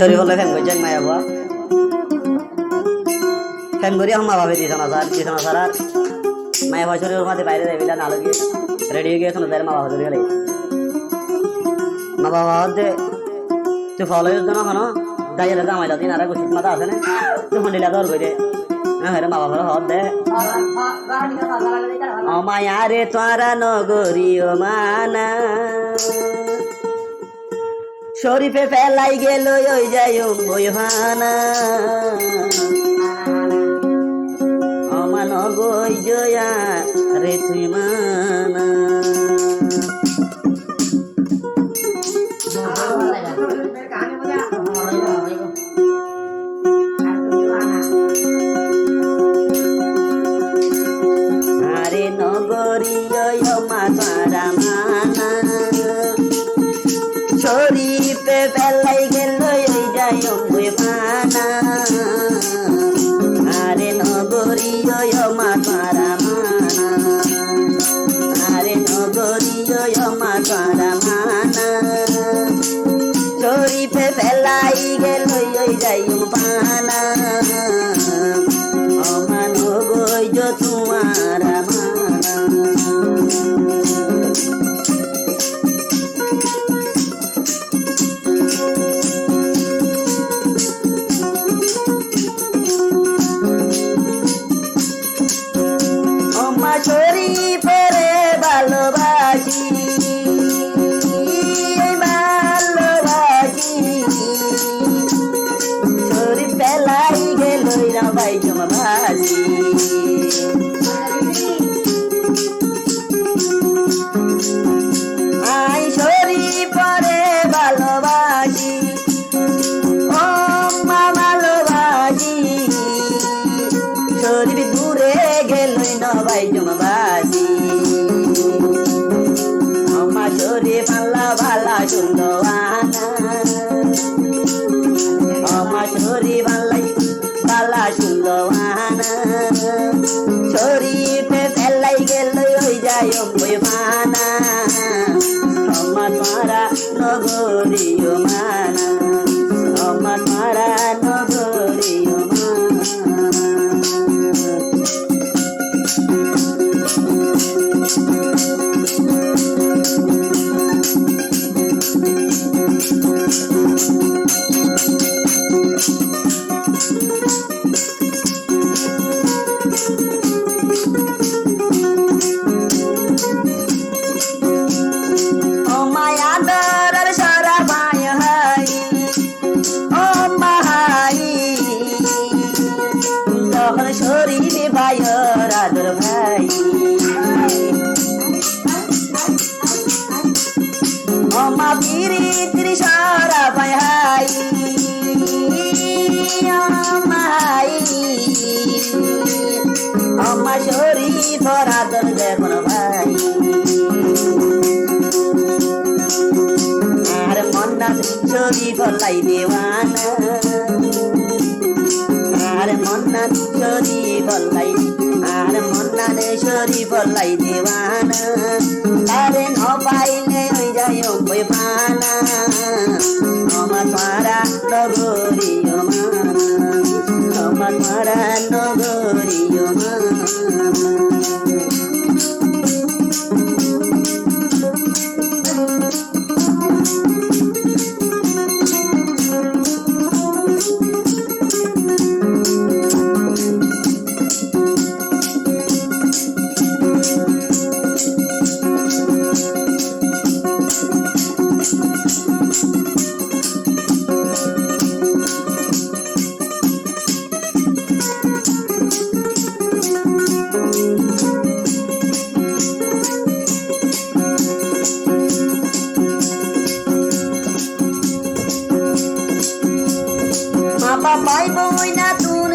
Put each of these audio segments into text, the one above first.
শরীর হলে ফ্যান করছেন মায়া বাবা ফ্যান করি আমার ভাবে দিছ না স্যার আর মায়া বাবা শরীরের মাঝে বাইরে যাইবিলা না লগে রেডি হয়ে গিয়ে তার মা বাবা ধরে গেলে মা বাবা হচ্ছে তুই ফলো হচ্ছে না কেন দাইলে জামাইলা দিন আর গোসিত মাথা আছে না তুই ফন্ডিলা দর করে হ্যাঁ মা বাবার হদ দে ও মায়া রে তোরা নগরী ও মানা শরীফে ফেলাই গেল ওই যাই ওই হানা অমান গই জয়া রে তুই মানা আরে নগরী মা তারা মানা শরীফে ফেলাই গেল ওই যাই ওই মানা আরে নগরী মা তারা মানা আরে নগরী মা তারা মানা শরীফে ফেলাই গেল ওই যাই পানা অমান গই তোমার মানা শরীফের ভালোবাসি শরীফ পেলাই গেল ভাই জমাবাসি আই শরীফের ভালোবাসি ও মা ভালোবাসি শরীফ দূরে গেল ভাই জমাবাসি আমা শরীফ আল্লাহ ভালা সুন্দরানা আমা শরীফ আল্লাহ ভালা সুন্দরানা শরীফে ফেলাই গেল ওই যায় ওই মানা আমা তোমারা নগরীয় মানা আমা তোমারা নগরীয় শরীফ ভাইয়ের আদর ভাই অমা পিরিতির সারা ভাই অমা শরীফ আদর দেখুন ভাই আর মন্না শরীফ লাই দেওয়ানা আর মন্না শরীফ লাই আর মন্না শরীফ লাই দেওয়ানা তারে ন পাইলে ওই যাই ওই পানা আমার মারা নগরীয় মানা আমার মারা নগরীয় মানা বাবাই বই না তুন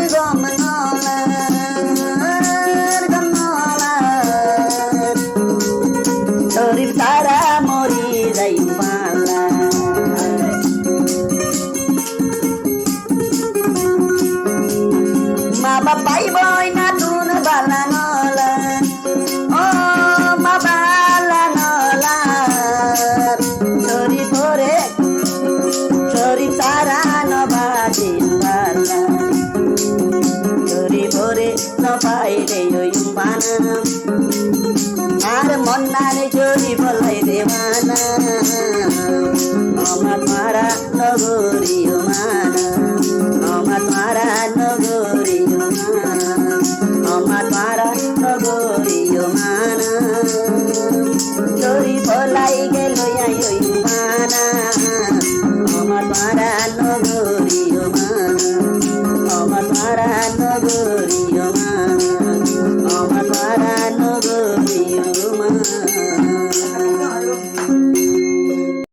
শরীফ তারা মরি যাই পালা মা বাবাই বই না তুন বালা নলা ও মা বালা নলা শরীফ তারা simbalan Duri bore no paile yo imbana Ar monnale jori bolai dewan